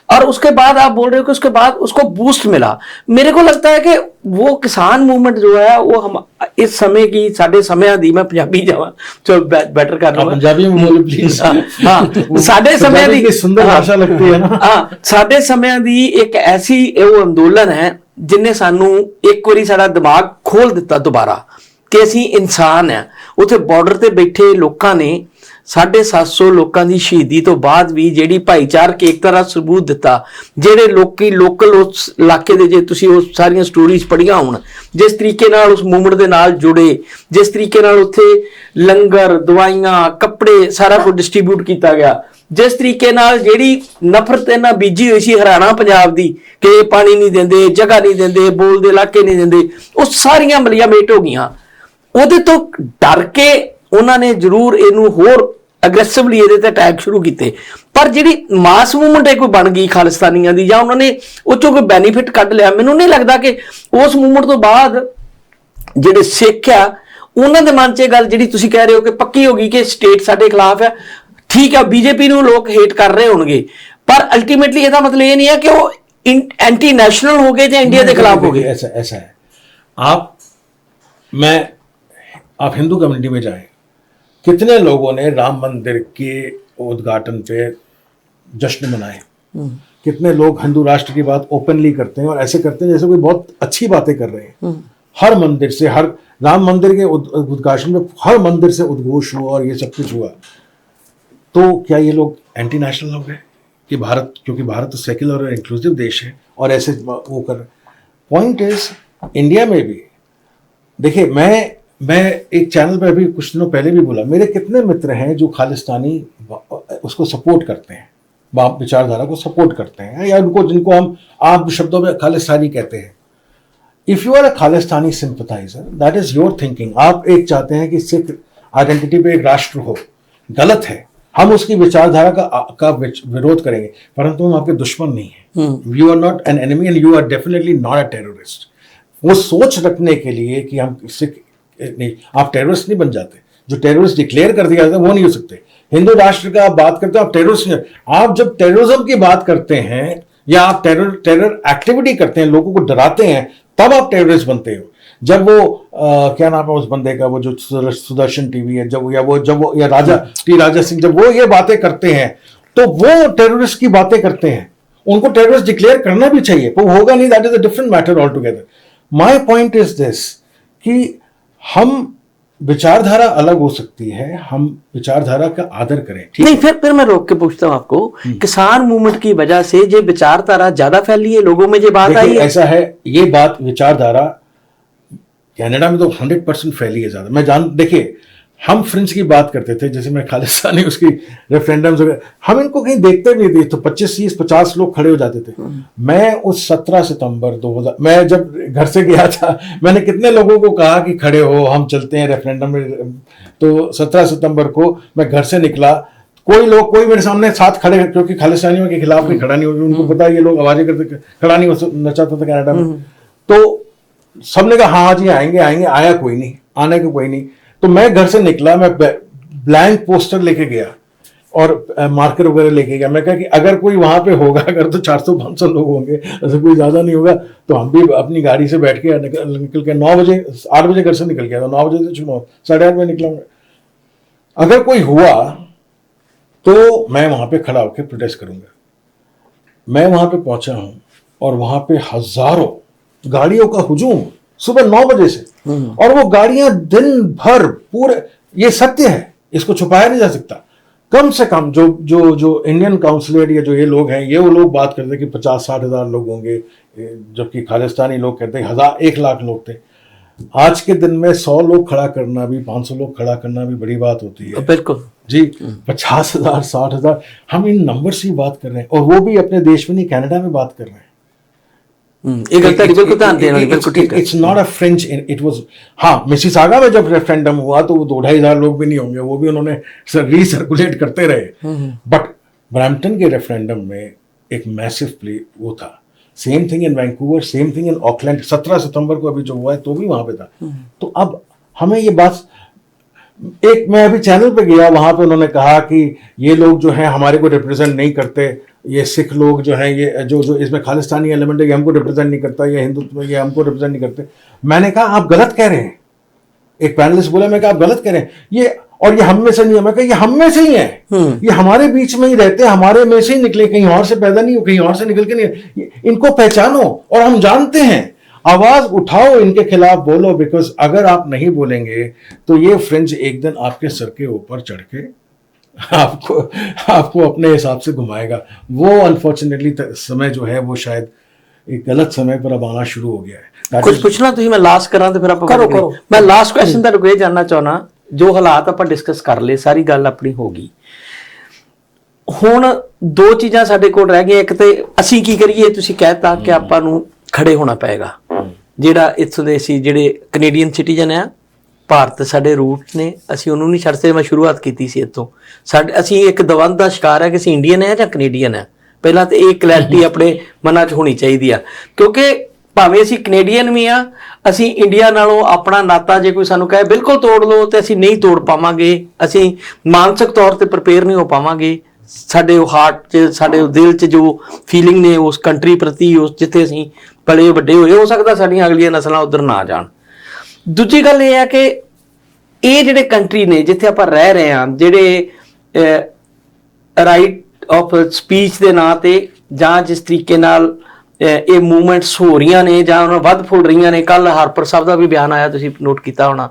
और उसके बाद आप बोल रहे हो कि उसके बाद उसको बूस्ट मिला. मेरे को लगता है कि वो किसान मूवमेंट जो है वो हम इस समय की साढ़े समय दी, मैं पंजाबी जावा तो बेटर कर रहा हूं, पंजाबी में बोलो प्लीज. हाँ, साढ़े समय दी सुंदर भाषा लगती है ना. हाँ, साढ़े समय दी एक ऐसी वो अंदोलन है जिन्हें सानू एक बारी साडा दिमाग खोल दिता दोबारा कि असीं इंसान है. उत्थे बॉर्डर ते बैठे लोकां ने 750 लोगों की शहीदी तो बाद भी ਜਿਹੜੀ ਭਾਈਚਾਰਕ ਏਕਤਾ ਦਾ ਸਬੂਤ ਦਿੱਤਾ. ਜਿਹੜੇ ਲੋਕੀ ਲੋਕਲ ਉਸ ਇਲਾਕੇ ਦੇ, ਜੇ ਤੁਸੀਂ ਉਹ ਸਾਰੀਆਂ ਸਟੋਰੀਜ਼ ਪੜ੍ਹੀਆਂ ਹੋਣ, ਜਿਸ ਤਰੀਕੇ ਨਾਲ ਉਸ ਮੂਵਮੈਂਟ ਦੇ ਨਾਲ ਜੁੜੇ, ਜਿਸ ਤਰੀਕੇ ਨਾਲ ਉੱਥੇ ਲੰਗਰ, ਦਵਾਈਆਂ, ਕੱਪੜੇ ਸਾਰਾ ਕੁਝ ਡਿਸਟ੍ਰੀਬਿਊਟ ਕੀਤਾ ਗਿਆ, ਜਿਸ ਤਰੀਕੇ ਨਾਲ ਜਿਹੜੀ ਨਫ਼ਰਤ ਇਹਨਾਂ ਬੀਜੀ ਹੋਈ ਸੀ ਹਰਿਆਣਾ ਪੰਜਾਬ ਦੀ ਕਿ ਪਾਣੀ ਨਹੀਂ ਦਿੰਦੇ, ਜਗ੍ਹਾ ਨਹੀਂ ਦਿੰਦੇ, ਬੋਲਦੇ ਇਲਾਕੇ ਨਹੀਂ ਦਿੰਦੇ, ਉਹ ਸਾਰੀਆਂ ਮਲੀਆਮੇਟ ਹੋ ਗਈਆਂ. ਉਹਦੇ ਤੋਂ ਡਰ ਕੇ ਉਹਨਾਂ ਨੇ ਜ਼ਰੂਰ ਇਹਨੂੰ ਹੋਰ ਅਗਰੈਸਿਵਲੀ ਇਹਦੇ ਤੇ ਅਟੈਕ ਸ਼ੁਰੂ ਕੀਤੇ. ਪਰ ਜਿਹੜੀ ਮਾਸ ਮੂਵਮੈਂਟ ਹੈ ਕੋਈ ਬਣ ਗਈ ਖਾਲਿਸਤਾਨੀਆਂ ਦੀ, ਜਾਂ ਉਹਨਾਂ ਨੇ ਉਹ ਚੋਂ ਕੋਈ ਬੈਨੀਫਿਟ ਕੱਢ ਲਿਆ, ਮੈਨੂੰ ਨਹੀਂ ਲੱਗਦਾ ਕਿ ਉਸ ਮੂਵਮੈਂਟ ਤੋਂ ਬਾਅਦ ਜਿਹੜੇ ਸਿੱਖ ਆ ਉਹਨਾਂ ਦੇ ਮਨ 'ਚ ਇਹ ਗੱਲ ਜਿਹੜੀ ਤੁਸੀਂ ਕਹਿ ਰਹੇ ਹੋ ਕਿ ਪੱਕੀ ਹੋ ਗਈ ਕਿ ਸਟੇਟ ਸਾਡੇ ਖਿਲਾਫ ਹੈ. ਠੀਕ ਹੈ, ਬੀਜੇਪੀ ਨੂੰ ਲੋਕ ਹੇਟ ਕਰ ਰਹੇ ਹੋਣਗੇ, ਪਰ ਅਲਟੀਮੇਟਲੀ ਇਹਦਾ ਮਤਲਬ ਇਹ ਨਹੀਂ ਹੈ ਕਿ ਉਹ एंटी नेशनल हो गए या इंडिया के खिलाफ हो गए. ऐसा है. आप हिंदू कम्युनिटी में जाएं, कितने लोगों ने राम मंदिर के उद्घाटन पे जश्न मनाए. कितने लोग हिंदू राष्ट्र की बात ओपनली करते हैं और ऐसे करते हैं जैसे कोई बहुत अच्छी बातें कर रहे हैं. हर मंदिर से, हर राम मंदिर के उद्घाटन में हर मंदिर से उद्घोष हुआ और ये सब कुछ हुआ. तो क्या ये लोग एंटी नेशनल हो गए कि भारत, क्योंकि भारत तो सेक्युलर और इंक्लूसिव देश है और ऐसे वो कर. पॉइंट इज इंडिया में भी देखिए, मैं एक चैनल पर अभी कुछ दिनों पहले भी बोला, मेरे कितने मित्र हैं जो खालिस्तानी उसको सपोर्ट करते हैं, बाप विचारधारा को सपोर्ट करते हैं, या उनको जिनको हम आप शब्दों में खालिस्तानी कहते हैं. If you are a Khalistani sympathiser, that is your thinking. आप एक चाहते हैं कि सिख आइडेंटिटी पे एक राष्ट्र हो, गलत है. हम उसकी विचारधारा का विरोध करेंगे, परंतु हम आपके दुश्मन नहीं है. You are not an enemy and you are definitely not a terrorist. वो सोच रखने के लिए कि हम सिख नहीं, आप टेररिस्ट नहीं बन जाते. जो टेररिस्ट डिक्लेयर कर दिया जाता है वो नहीं हो सकते. हिंदू राष्ट्र का आप बात करते हो, आप टेररिस्ट नहीं. आप जब टेररिज्म की बात करते हैं, या आप टेरर एक्टिविटी करते हैं, लोगों को डराते हैं, तब आप टेररिस्ट बनते हो। जब वो क्या नाम है उस बंदे का, वो जो सुदर्शन टीवी है, या राजा सिंह, जब वो ये बातें करते हैं तो वो टेररिस्ट की बातें करते हैं, उनको टेररिस्ट डिक्लेयर करना भी चाहिए, पर होगा नहीं, that is a different matter all together. My point is this कि हम विचारधारा अलग हो सकती है, हम विचारधारा का आदर करें, ठीक नहीं। फिर मैं रोक के पूछता हूं आपको, किसान मूवमेंट की वजह से ये विचारधारा ज्यादा फैली है, लोगों में ये बात आई है? ऐसा है, ये बात विचारधारा कनाडा में तो 100% फैली है ज्यादा। देखिए, हम फ्रेंच की बात करते थे, जैसे मैं खालिस्तानी उसकी रेफरेंडम्स वगैरह, हम इनको कहीं देखते भी थे तो 25, 30, 50 लोग खड़े हो जाते थे। मैं उस 17 सितंबर 2000 मैं जब घर से गया था, मैंने कितने लोगों को कहा कि खड़े हो, हम चलते हैं रेफरेंडम में। तो 17 सितंबर को मैं घर से निकला, कोई मेरे सामने साथ खड़े, क्योंकि खालिस्तानियों के खिलाफ कोई खड़ा नहीं हो, उनको पता है ये लोग आवाजें करते, खड़ा नहीं होना चाहता था कनाडा में। तो सबने कहा हाँ जी आएंगे, आया कोई नहीं, आने का कोई नहीं। तो मैं घर से निकला, मैं ब्लैंक पोस्टर लेके गया और मार्कर वगैरह लेके गया। मैं कहा कि अगर कोई वहां पे होगा, अगर तो 400-500 लोग होंगे, ऐसे कोई ज्यादा नहीं होगा, तो हम भी अपनी गाड़ी से बैठ के निकल के 9 बजे 8 बजे घर से निकल गया, 9 बजे से 8:30 बजे निकलूंगा। अगर कोई हुआ तो मैं वहां पे खड़ा होकर प्रोटेस्ट करूंगा। मैं वहां पे पहुंचा हूं और वहां पे हजारों गाड़ियों का हुजूम सुबह 9 बजे से, और वो गाड़ियां दिन भर पूरे, ये सत्य है, इसको छुपाया नहीं जा सकता। कम से कम जो इंडियन काउंसिलर या जो ये लोग हैं, ये वो लोग बात करते कि 50-60 हजार लोग होंगे, जबकि खालिस्तानी लोग कहते हैं 1 लाख लोग थे। आज के दिन में 100 लोग खड़ा करना भी, 500 लोग खड़ा करना भी बड़ी बात होती है। बिल्कुल जी, 50,000, 60,000, हम इन नंबर्स की बात कर रहे हैं, और वो भी अपने देश में नहीं, कनाडा में बात कर रहे हैं। It's not a French, it was, हाँ, मिसिसागा में जब रेफरेंडम हुआ तो वो 2-2.5 हजार लोग भी नहीं होंगे, वो भी उन्होंने रीसर्कुलेट करते रहे। बट ब्रैम्पटन के रेफरेंडम में एक मैसिव प्ले वो था। Same thing in Vancouver, same thing in Auckland. 17 सितंबर को अभी जो हुआ है तो भी वहां पे था। तो अब हमें ये बात, मैं अभी चैनल पे गया, वहां पे उन्होंने कहा कि ये लोग जो हैं हमारे को रिप्रेजेंट नहीं करते, ये सिख लोग जो हैं, ये जो इसमें खालिस्तानी एलिमेंट है, ये हमको रिप्रेजेंट नहीं करता, ये हिंदुत्व में ये हमको रिप्रेजेंट नहीं करते। मैंने कहा आप गलत कह रहे हैं। एक पैनलिस्ट बोला, मैं कहा आप गलत कह रहे हैं, ये और ये हम में से नहीं है। मैं कहा ये हम में से ही है, ये हमारे बीच में ही रहते हैं, हमारे में से ही निकले, कहीं और से पैदा नहीं हो, कहीं और से निकल के नहीं। इनको पहचानो, और हम जानते हैं, आवाज उठाओ, इनके खिलाफ बोलो, बिकॉज अगर आप नहीं बोलेंगे तो ये फ्रेंच एक दिन आपके सर के ऊपर चढ़ के आपको अपने हिसाब से घुमाएगा। वो अनफॉर्चुनेटली समय जो है वो शायद एक गलत समय पर अब आना शुरू हो गया है। कुछ पूछना ਤੁਸੀਂ ਮੈਂ ਲਾਸਟ ਕਰਾਂ ਤੇ ਫਿਰ ਆਪਾਂ करो। ਮੈਂ ਲਾਸਟ ਕੁਐਸਚਨ ਤੁਹਾਨੂੰ ਇਹ ਜਾਨਣਾ ਚਾਹਣਾ, ਜੋ ਹਾਲਾਤ ਆਪਾਂ ਡਿਸਕਸ ਕਰ ਲਏ, ਸਾਰੀ ਗੱਲ ਆਪਣੀ ਹੋ ਗਈ, ਹੁਣ 2 ਚੀਜ਼ਾਂ ਸਾਡੇ ਕੋਲ ਰਹਿ ਗਈਆਂ। ਇੱਕ ਤੇ ਅਸੀਂ ਕੀ ਕਰੀਏ, ਤੁਸੀਂ ਕਹਿਤਾ ਕਿ ਆਪਾਂ ਨੂੰ ਖੜੇ ਹੋਣਾ ਪਏਗਾ। ਜਿਹੜਾ ਇੱਥੋਂ ਦੇ ਅਸੀਂ ਜਿਹੜੇ ਕੈਨੇਡੀਅਨ ਸਿਟੀਜ਼ਨ ਆ, ਭਾਰਤ ਸਾਡੇ ਰੂਟ ਨੇ, ਅਸੀਂ ਉਹਨੂੰ ਨਹੀਂ ਛੱਡ ਸਕਦੇ। ਮੈਂ ਸ਼ੁਰੂਆਤ ਕੀਤੀ ਸੀ ਇੱਥੋਂ, ਅਸੀਂ ਇੱਕ ਦਵੰਦ ਦਾ ਸ਼ਿਕਾਰ ਹੈ ਕਿ ਅਸੀਂ ਇੰਡੀਅਨ ਹੈ ਜਾਂ ਕੈਨੇਡੀਅਨ ਹੈ। ਪਹਿਲਾਂ ਤੇ ਇਹ ਕਲੈਰਿਟੀ ਆਪਣੇ ਮਨਾਂ 'ਚ ਹੋਣੀ ਚਾਹੀਦੀ ਆ, ਕਿਉਂਕਿ ਭਾਵੇਂ ਅਸੀਂ ਕੈਨੇਡੀਅਨ ਵੀ ਆ, ਅਸੀਂ ਇੰਡੀਆ ਨਾਲੋਂ ਆਪਣਾ ਨਾਤਾ ਜੇ ਕੋਈ ਸਾਨੂੰ ਕਹੇ ਬਿਲਕੁਲ ਤੋੜ ਲਓ ਤੇ ਅਸੀਂ ਨਹੀਂ ਤੋੜ ਪਾਵਾਂਗੇ। ਅਸੀਂ ਮਾਨਸਿਕ ਤੌਰ ਤੇ ਪ੍ਰਪੇਅਰ ਨਹੀਂ ਹੋ ਪਾਵਾਂਗੇ। ਸਾਡੇ ਹਾਰਟ 'ਚ, ਸਾਡੇ ਦਿਲ 'ਚ ਜੋ ਫੀਲਿੰਗ ਨੇ ਉਸ ਕੰਟਰੀ ਪ੍ਰਤੀ, ਉਸ ਜਿੱਥੇ ਅਸੀਂ ਪਲੇ ਵੱਡੇ ਹੋਏ, ਹੋ ਸਕਦਾ ਸਾਡੀਆਂ ਅਗਲੀਆਂ ਨਸਲਾਂ ਉੱਧਰ ਨਾ ਜਾਣ। ਦੂਜੀ ਗੱਲ ਇਹ ਹੈ ਕਿ ਇਹ ਜਿਹੜੇ ਕੰਟਰੀ ਨੇ ਜਿੱਥੇ ਆਪਾਂ ਰਹਿ ਰਹੇ ਹਾਂ, ਜਿਹੜੇ ਰਾਈਟ ਆਫ ਸਪੀਚ ਦੇ ਨਾਂ ਤੇ ਜਾਂ ਜਿਸ ਤਰੀਕੇ ਨਾਲ ਇਹ ਮੂਵਮੈਂਟਸ ਹੋ ਰਹੀਆਂ ਨੇ ਜਾਂ ਉਹਨਾਂ ਵੱਧ ਫੁੱਲ ਰਹੀਆਂ ਨੇ। ਕੱਲ ਹਰਪ੍ਰੀਤ ਸਾਹਿਬ ਦਾ ਵੀ ਬਿਆਨ ਆਇਆ, ਤੁਸੀਂ ਨੋਟ ਕੀਤਾ ਹੋਣਾ,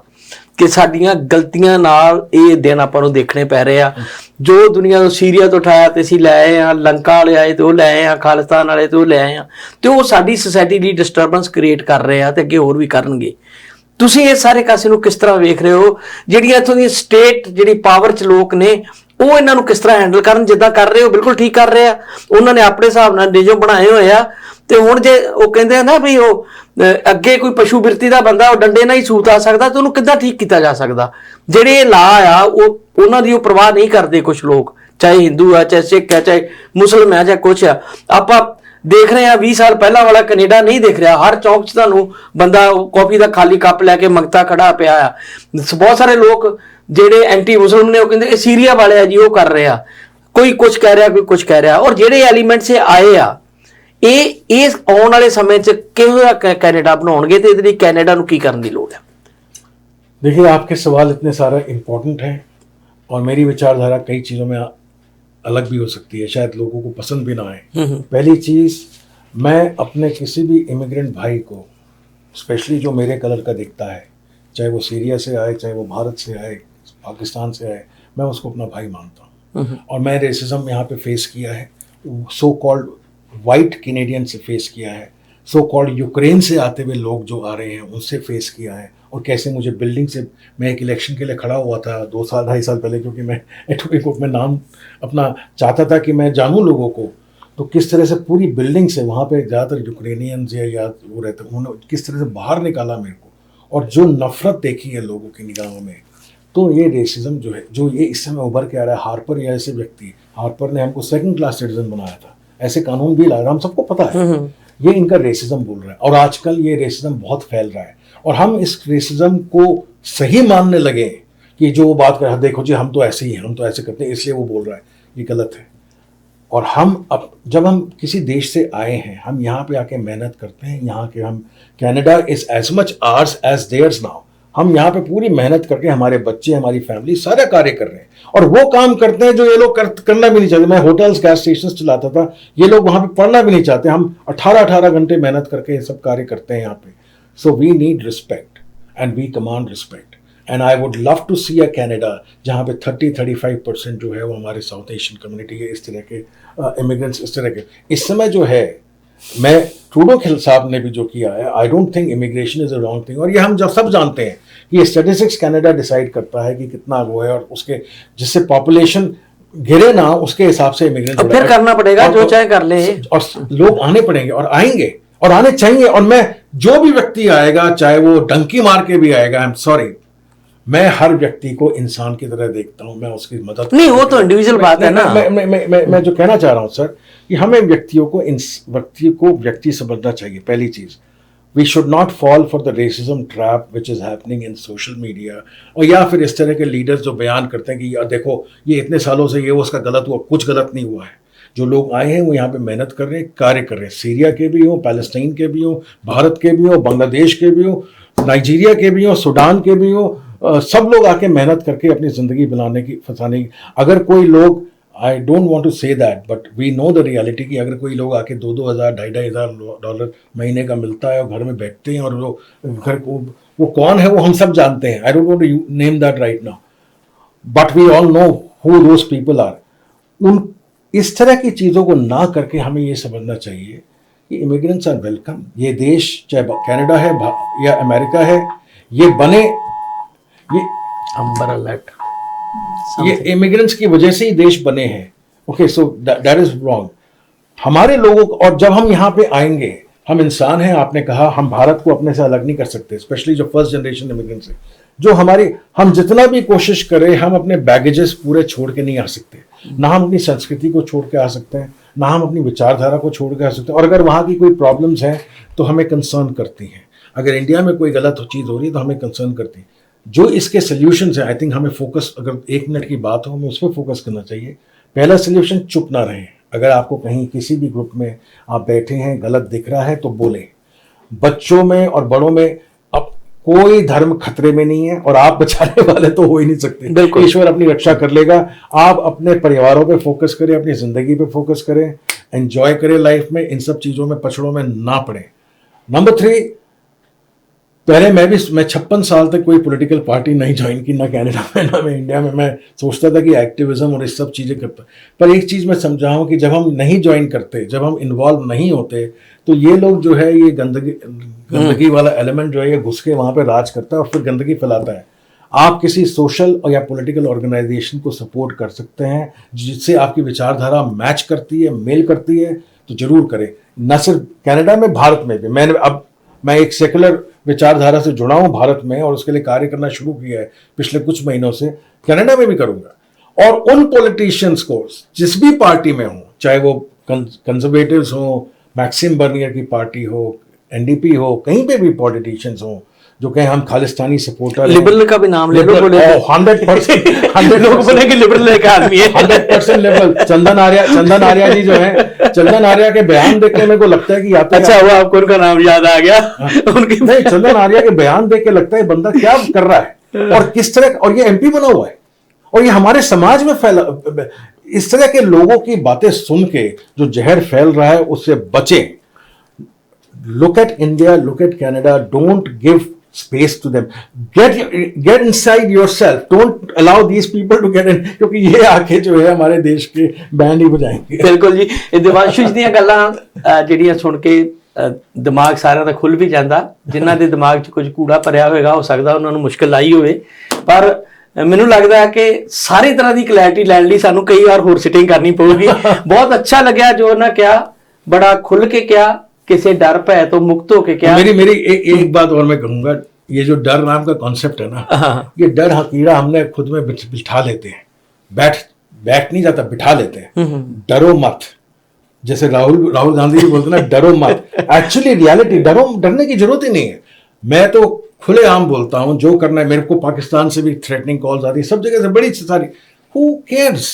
ਕਿ ਸਾਡੀਆਂ ਗਲਤੀਆਂ ਨਾਲ ਇਹ ਦਿਨ ਆਪਾਂ ਨੂੰ ਦੇਖਣੇ ਪੈ ਰਹੇ ਆ। ਜੋ ਦੁਨੀਆ ਤੋਂ ਸੀਰੀਆ ਤੋਂ ਉਠਾਇਆ ਤੇ ਅਸੀਂ ਲੈ ਆਏ ਆ, ਲੰਕਾ ਵਾਲੇ ਆਏ ਤੇ ਉਹ ਲੈ ਆਏ ਆ, ਖਾਲਿਸਤਾਨ ਵਾਲੇ ਤੇ ਉਹ ਲੈ ਆਏ ਆ, ਤੇ ਉਹ ਸਾਡੀ ਸੋਸਾਇਟੀ ਦੀ ਡਿਸਟਰਬੈਂਸ ਕ੍ਰੀਏਟ ਕਰ ਰਹੇ ਆ ਤੇ ਅੱਗੇ ਹੋਰ ਵੀ ਕਰਨਗੇ। ਤੁਸੀਂ ਇਹ ਸਾਰੇ ਕਾਸੇ ਨੂੰ ਕਿਸ ਤਰ੍ਹਾਂ ਵੇਖ ਰਹੇ ਹੋ? ਜਿਹੜੀਆਂ ਇੱਥੋਂ ਦੀਆਂ ਸਟੇਟ ਜਿਹੜੀ ਪਾਵਰ 'ਚ ਲੋਕ ਨੇ, ਉਹ ਇਹਨਾਂ ਨੂੰ ਕਿਸ ਤਰ੍ਹਾਂ ਹੈਂਡਲ ਕਰਨ? ਜਿੱਦਾਂ ਕਰ ਰਹੇ ਹੋ ਬਿਲਕੁਲ ਠੀਕ ਕਰ ਰਹੇ ਆ, ਉਹਨਾਂ ਨੇ ਆਪਣੇ ਹਿਸਾਬ ਨਾਲ ਨਿਯਮ ਬਣਾਏ ਹੋਏ ਆ। ਤੇ ਹੁਣ ਜੇ ਉਹ ਕਹਿੰਦੇ ਆ ਨਾ ਵੀ ਉਹ ਅੱਗੇ ਕੋਈ ਪਸ਼ੂ ਬਿਰਤੀ ਦਾ ਬੰਦਾ ਉਹ ਡੰਡੇ ਨਾਲ ਹੀ ਸੂਤ ਆ ਸਕਦਾ, ਤੇ ਉਹਨੂੰ ਕਿੱਦਾਂ ਠੀਕ ਕੀਤਾ ਜਾ ਸਕਦਾ? ਜਿਹੜੇ ਇਹ ਲਾ ਆ ਉਹ ਉਹਨਾਂ ਦੀ ਉਹ ਪਰਵਾਹ ਨਹੀਂ ਕਰਦੇ ਕੁਛ ਲੋਕ, ਚਾਹੇ ਹਿੰਦੂ ਆ, ਚਾਹੇ ਸਿੱਖ ਆ, ਚਾਹੇ ਮੁਸਲਮਾਨ ਆ, ਚਾਹੇ ਕੁਛ ਆ। ਆਪਾਂ ਦੇਖ ਰਹੇ ਆ 20 ਸਾਲ ਪਹਿਲਾਂ ਵਾਲਾ ਕੈਨੇਡਾ ਨਹੀਂ ਦੇਖ ਰਿਹਾ। ਹਰ ਚੌਂਕ 'ਚ ਤੁਹਾਨੂੰ ਬੰਦਾ ਕਾਫੀ ਦਾ ਖਾਲੀ ਕੱਪ ਲੈ ਕੇ ਮੰਗਤਾ ਖੜਾ ਪਿਆ ਆ। ਬਹੁਤ ਸਾਰੇ ਲੋਕ ਜਿਹੜੇ ਐਂਟੀ ਮੁਸਲਿਮ ਨੇ ਉਹ ਕਹਿੰਦੇ ਇਹ ਸੀਰੀਆ ਵਾਲੇ ਆ ਜੀ, ਉਹ ਕਰ ਰਹੇ ਆ, ਕੋਈ ਕੁਛ ਕਹਿ ਰਿਹਾ, ਕੋਈ ਕੁਛ ਕਹਿ ਰਿਹਾ। ਔਰ ਜਿਹੜੇ ਐਲੀਮੈਂਟਸ ਇਹ ਆਏ ਆ, ਇਹ ਆਉਣ ਵਾਲੇ ਸਮੇਂ 'ਚ ਕਿਹੋ ਜਿਹਾ ਕੈਨੇਡਾ ਬਣਾਉਣਗੇ ਤੇ ਇਹਦੇ ਲਈ ਕੈਨੇਡਾ ਨੂੰ ਕੀ ਕਰਨ ਦੀ ਲੋੜ ਹੈ? देखिए, आपके सवाल इतने सारे इम्पोर्टेंट हैं और मेरी विचारधारा कई चीज़ों में अलग भी हो सकती है, शायद लोगों को पसंद भी ना आए। पहली चीज़, मैं अपने किसी भी इमिग्रेंट भाई को, स्पेशली जो मेरे कलर का दिखता है, चाहे वो सीरिया से आए, चाहे वो भारत से आए, पाकिस्तान से आए, मैं उसको अपना भाई मानता हूँ। और मैं रेसिज्म यहाँ पे फेस किया है, सो कॉल्ड वाइट कैनेडियन से फेस किया है, सो कॉल्ड यूक्रेन से आते हुए लोग जो आ रहे हैं उनसे फेस किया है। और कैसे मुझे बिल्डिंग से, मैं एक इलेक्शन के लिए खड़ा हुआ था 2 साल 2.5 साल पहले, क्योंकि मैं एटॉर्नी कोर्ट में नाम अपना चाहता था कि मैं जानूँ लोगों को, तो किस तरह से पूरी बिल्डिंग से, वहाँ पे ज़्यादातर यूक्रेनियंस या वो रहते, उन्होंने किस तरह से बाहर निकाला मेरे को, और जो नफ़रत देखी है लोगों की निगाहों में। तो ये रेसिज्म जो है, जो ये इस समय उभर के आ रहा है, हार्पर या ऐसे व्यक्ति, हार्पर ने हमको 2nd क्लास सिटीजन बनाया था, ऐसे कानून भी लाया, हम सबको पता है, ये इनका रेसिज्म बोल रहा है। और आजकल ये रेसिज्म बहुत फैल रहा है, और हम इस रेसिज्म को सही मानने लगे कि जो वो बात कर रहा है, देखो जी हम तो ऐसे ही हैं, हम तो ऐसे करते हैं इसलिए वो बोल रहा है, ये गलत है। और हम अब जब हम किसी देश से आए हैं, हम यहाँ पे आके मेहनत करते हैं, यहाँ के हम, Canada is as much ours as theirs now, हम यहाँ पे पूरी मेहनत करके हमारे बच्चे, हमारी फैमिली सारा कार्य कर रहे हैं, और वो काम करते हैं जो ये लोग करना भी नहीं चाहते। मैं होटल्स, गैस स्टेशन चलाता था, ये लोग वहाँ पे पढ़ना भी नहीं चाहते, हम 18-18 घंटे मेहनत करके ये सब कार्य करते हैं यहाँ पे। So we need respect and we command respect, and I would love to see a Canada जहाँ पे 30-35% जो है वो हमारे साउथ एशियन कम्युनिटी के, इस तरह के इमिग्रेंट्स, इस तरह के। इस समय जो है, मैं ट्रूडो साहब ने भी जो किया है, I don't think immigration is a wrong thing, और ये हम जब सब जानते हैं कि ये स्टैटिस्टिक्स कनाडा डिसाइड करता है कि कितना वो है, और उसके जिससे पॉपुलेशन गिरे ना उसके हिसाब से इमिग्रेंट फिर करना पड़ेगा, जो चाहे कर ले, और लोग आने पड़ेंगे और आएंगे और आने चाहिए। और मैं, जो भी व्यक्ति आएगा, चाहे वो डंकी मार के भी आएगा, आई एम सॉरी, मैं हर व्यक्ति को इंसान की तरह देखता हूं, मैं उसकी मदद नहीं, वो तो इंडिविजुअल बात है ना। मैं जो कहना चाह रहा हूं सर, कि हमें व्यक्तियों को व्यक्ति समझना चाहिए। पहली चीज, we should not fall for the racism trap which is happening in social media, और या फिर इस तरह के लीडर्स जो बयान करते हैं कि यार देखो ये इतने सालों से ये उसका गलत हुआ, कुछ गलत नहीं हुआ है। जो लोग आए हैं वो यहाँ पे मेहनत कर रहे हैं, कार्य कर रहे हैं, सीरिया के भी हो, पैलेस्टाइन के भी हो, भारत के भी हो, बांग्लादेश के भी हो, नाइजीरिया के भी हो, सूडान के भी हो, सब लोग आके मेहनत करके अपनी ज़िंदगी बनाने की, फंसाने की। अगर कोई लोग, I don't want to say that, but we know the reality, कि अगर कोई लोग आके 2-2 हज़ार, $2,500 महीने का मिलता है और घर में बैठते हैं, और वो घर को, वो कौन है वो हम सब जानते हैं, I don't want to name that right now, but we all know who those people are. उन इस तरह की चीज़ों को ना करके हमें ये समझना चाहिए कि इमिग्रेंट्स आर वेलकम। ये देश, चाहे कनाडा है या अमेरिका है, ये बने, ये अंबर अलर्ट, ये इमिग्रेंट्स की वजह से ही देश बने हैं। Okay, so that is wrong. हमारे लोगों को, और जब हम यहाँ पे आएंगे, हम इंसान हैं, आपने कहा, हम भारत को अपने से अलग नहीं कर सकते, स्पेशली जो फर्स्ट जनरेशन इमिग्रेंट्स है, जो हमारी, हम जितना भी कोशिश करें, हम अपने बैगेजेस पूरे छोड़ के नहीं आ सकते। ना हम अपनी संस्कृति को छोड़ के आ सकते हैं, ना हम अपनी विचारधारा को छोड़ के आ सकते हैं। और अगर वहाँ की कोई प्रॉब्लम्स हैं तो हमें कंसर्न करती हैं। अगर इंडिया में कोई गलत चीज़ हो रही है तो हमें कंसर्न करती है। जो इसके सोल्यूशंस हैं, आई थिंक हमें फोकस, अगर 1 मिनट की बात हो, हमें उस पर फोकस करना चाहिए। पहला सोल्यूशन, चुप ना रहें। अगर आपको कहीं किसी भी ग्रुप में आप बैठे हैं, गलत दिख रहा है तो बोलें। बच्चों में और बड़ों में अब कोई धर्म खतरे में नहीं है, और आप बचाने वाले तो हो ही नहीं सकते। ईश्वर अपनी रक्षा कर लेगा। आप अपने परिवारों पे फोकस करें, अपनी जिंदगी पे फोकस करें, एंजॉय करें लाइफ में, इन सब चीज़ों में, पछड़ों में ना पड़े। नंबर 3, पहले मैं 56 साल तक कोई पॉलिटिकल पार्टी नहीं ज्वाइन की, ना कनाडा में ना मैं इंडिया में। मैं सोचता था कि एक्टिविज्म और इस सब चीज़ें करता, पर एक चीज़ मैं समझा हूँ कि जब हम नहीं ज्वाइन करते, जब हम इन्वॉल्व नहीं होते, तो ये लोग जो है, ये गंदगी वाला एलिमेंट जो है, ये घुस के वहाँ पे राज करता है और फिर गंदगी फैलाता है। आप किसी सोशल या पॉलिटिकल ऑर्गेनाइजेशन को सपोर्ट कर सकते हैं जिससे आपकी विचारधारा मैच करती है, मेल करती है, तो जरूर करें। न सिर्फ कनाडा में, भारत में भी। मैं एक सेकुलर विचारधारा से जुड़ा हूँ भारत में, और उसके लिए कार्य करना शुरू किया है पिछले कुछ महीनों से। कनाडा में भी करूँगा। और उन पॉलिटिशियंस को, जिस भी पार्टी में हो, चाहे वो कंजर्वेटिव्स हो, मैक्सिम बर्नियर की पार्टी हो, एनडीपी हो, कहीं पे भी पॉलिटिशियंस हो, जो कहें हम खालिस्तानी सपोर्टर लिबरल का भी नाम ले लो, बोले 100% 100 लोग बोले कि लिबरल एक आदमी है। 100% लिबरल। चंदन आर्या जी जो है, चंदन आर्या के बयान देख के मेरे को लगता है कि अच्छा हुआ आपको उनका नाम याद आ गया। उनके नहीं, चंदन आर्या के बयान देख के लगता है बंदा क्या कर रहा है और किस तरह, और ये MP बना हुआ है और ये हमारे समाज में फैला। इस तरह के लोगों की बातें सुन के जो जहर फैल रहा है उससे बचें। Look at India, look at Canada. Don't give space to them. Get inside yourself. Don't allow these people to get in. क्योंकि ये आके जो है हमारे देश के बैंड ही बजाएंगे। बिल्कुल जी। ਇਹ ਦਿਵਾਂਸ਼ੂ ਜੀ ਦੀਆਂ ਗੱਲਾਂ ਜਿਹੜੀਆਂ ਸੁਣ ਕੇ ਦਿਮਾਗ ਸਾਰਿਆਂ ਦਾ ਖੁੱਲ ਵੀ ਜਾਂਦਾ। ਜਿਨ੍ਹਾਂ ਦੇ ਦਿਮਾਗ 'ਚ ਕੁਝ ਕੂੜਾ ਭਰਿਆ ਹੋਵੇਗਾ, ਹੋ ਸਕਦਾ ਉਹਨਾਂ ਨੂੰ ਮੁਸ਼ਕਲ ਆਈ ਹੋਵੇ, ਪਰ ਮੈਨੂੰ ਲੱਗਦਾ ਹੈ ਕਿ ਸਾਰੀ ਤਰ੍ਹਾਂ ਦੀ ਕਲੈਰਿਟੀ ਲੈਣ ਲਈ ਸਾਨੂੰ ਕਈ ਵਾਰ ਹੋਰ ਸਿਟਿੰਗ ਕਰਨੀ ਪਊਗੀ। ਬਹੁਤ ਅੱਛਾ ਲੱਗਿਆ ਜੋ ਉਹਨਾਂ ਕਿਹਾ, ਬੜਾ ਖੁੱਲ के किया, किसी डर भय तो मुक्त होके क्या। मेरी एक बात और मैं कहूंगा, ये जो डर नाम का कॉन्सेप्ट है ना, ये डर कीड़ा हमने खुद में बिठा लेते हैं। बैठ नहीं जाता, बिठा लेते हैं। डरो मत, जैसे राहुल गांधी जी बोलते ना, डरो मत। एक्चुअली रियलिटी, डरने की जरूरत ही नहीं है। मैं तो खुलेआम बोलता हूं, जो करना है। मेरे को पाकिस्तान से भी थ्रेटनिंग कॉल्स आती है, सब जगह से, बड़ी सारी। Who cares?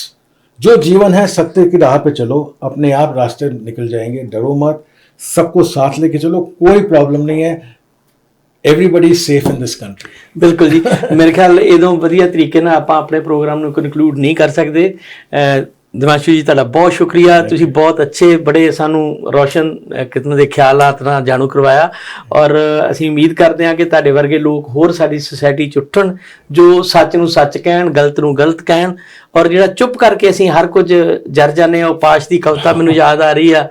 जो जीवन है सत्य की राह पे चलो, अपने आप रास्ते निकल जाएंगे। डरो मत, सबको साथ लेके चलो, कोई प्रॉब्लम नहीं है। Everybody safe in this country. बिल्कुल जी। मेरे ख्याल इदों वधिया तरीके नाल आपां अपने प्रोग्राम ਨੂੰ ਕਨਕਲੂਡ ਨਹੀਂ ਕਰ ਸਕਦੇ। ਦਿਵਾਂਸ਼ੂ ਜੀ ਤੁਹਾਡਾ ਬਹੁਤ ਸ਼ੁਕਰੀਆ। ਤੁਸੀਂ ਬਹੁਤ ਅੱਛੇ, ਬੜੇ ਸਾਨੂੰ ਰੋਸ਼ਨ ਕਿਸਮ ਦੇ ਖਿਆਲਾਤ ਨਾਲ ਜਾਣੂ ਕਰਵਾਇਆ ਔਰ ਅਸੀਂ ਉਮੀਦ ਕਰਦੇ ਹਾਂ ਕਿ ਤੁਹਾਡੇ ਵਰਗੇ ਲੋਕ ਹੋਰ ਸਾਡੀ ਸੁਸਾਇਟੀ 'ਚ ਉੱਠਣ, ਜੋ ਸੱਚ ਨੂੰ ਸੱਚ ਕਹਿਣ, ਗਲਤ ਨੂੰ ਗਲਤ ਕਹਿਣ, ਔਰ ਜਿਹੜਾ ਚੁੱਪ ਕਰਕੇ ਅਸੀਂ ਹਰ ਕੁਝ ਜਰ ਜਾਂਦੇ ਹਾਂ। ਉਹ ਪਾਸ਼ ਦੀ ਕਵਿਤਾ ਮੈਨੂੰ ਯਾਦ ਆ ਰਹੀ ਆ,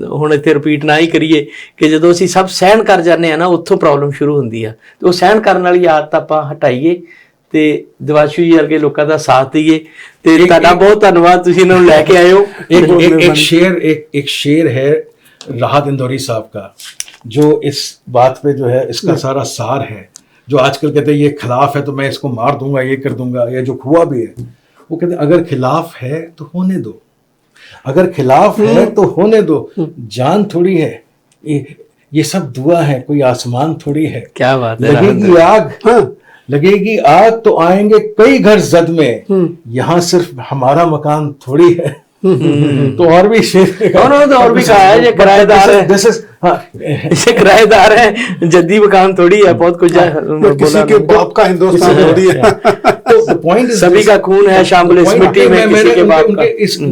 ਹੁਣ ਇੱਥੇ ਰਿਪੀਟ ਨਾ ਹੀ ਕਰੀਏ, ਕਿ ਜਦੋਂ ਅਸੀਂ ਸਭ ਸਹਿਣ ਕਰ ਜਾਂਦੇ ਹਾਂ ਨਾ, ਉੱਥੋਂ ਪ੍ਰੋਬਲਮ ਸ਼ੁਰੂ ਹੁੰਦੀ ਆ। ਤੇ ਉਹ ਸਹਿਣ ਕਰਨ ਵਾਲੀ ਆਦਤ ਆਪਾਂ ਹਟਾਈਏ ਤੇ ਦਿਵਾਂਸ਼ੂ ਜੀ ਵਰਗੇ ਲੋਕਾਂ ਦਾ ਸਾਥ ਦਈਏ। ਤੇ ਤੁਹਾਡਾ ਬਹੁਤ ਧੰਨਵਾਦ, ਤੁਸੀਂ ਇਹਨਾਂ ਨੂੰ ਲੈ ਕੇ ਆਏ ਹੋ। एक शेर है राहत इंदौरी साहब का, जो इस बात पे जो है इसका सारा सार है। जो आजकल कहते हैं ये खिलाफ है तो मैं इसको मार दूंगा, ये कर दूंगा, या जो हुआ भी है, वो कहते हैं अगर खिलाफ है तो होने दो, अगर खिलाफ है तो होने दो। जान थोड़ी है ये सब दुआ है, कोई आसमान थोड़ी है। क्या बात है। लगेगी आग, लगेगी आग तो आएंगे कई घर जद में, यहाँ सिर्फ हमारा मकान थोड़ी है। तो और भी शेर, उन्होंने तो और भी कहा है, ये किराएदार है, ये किराएदार है, जद्दी मकान थोड़ी है, बहुत कुछ किसी के बाप का हिंदुस्तान थोड़ी है। तो पॉइंट सभी का खून है शामिल इस मिट्टी में, किसी के बाप का।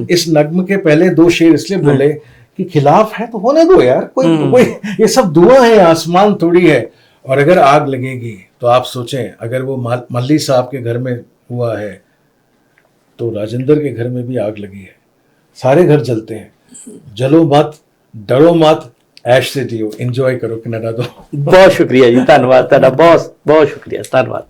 इस नग्म के पहले दो शेर इसलिए बोले कि खिलाफ है तो होने दो यार, कोई ये सब दुआ है, आसमान थोड़ी है। और अगर आग लगेगी तो आप सोचें, अगर वो मल्ली साहब के घर में हुआ है तो राजेंद्र के घर में भी आग लगी है। सारे घर जलते हैं। जलो मत, डरो मत, ऐश से जियो, एंजॉय करो कनाडा। तो बहुत शुक्रिया जी, धन्यवाद, बहुत बहुत शुक्रिया, धन्यवाद।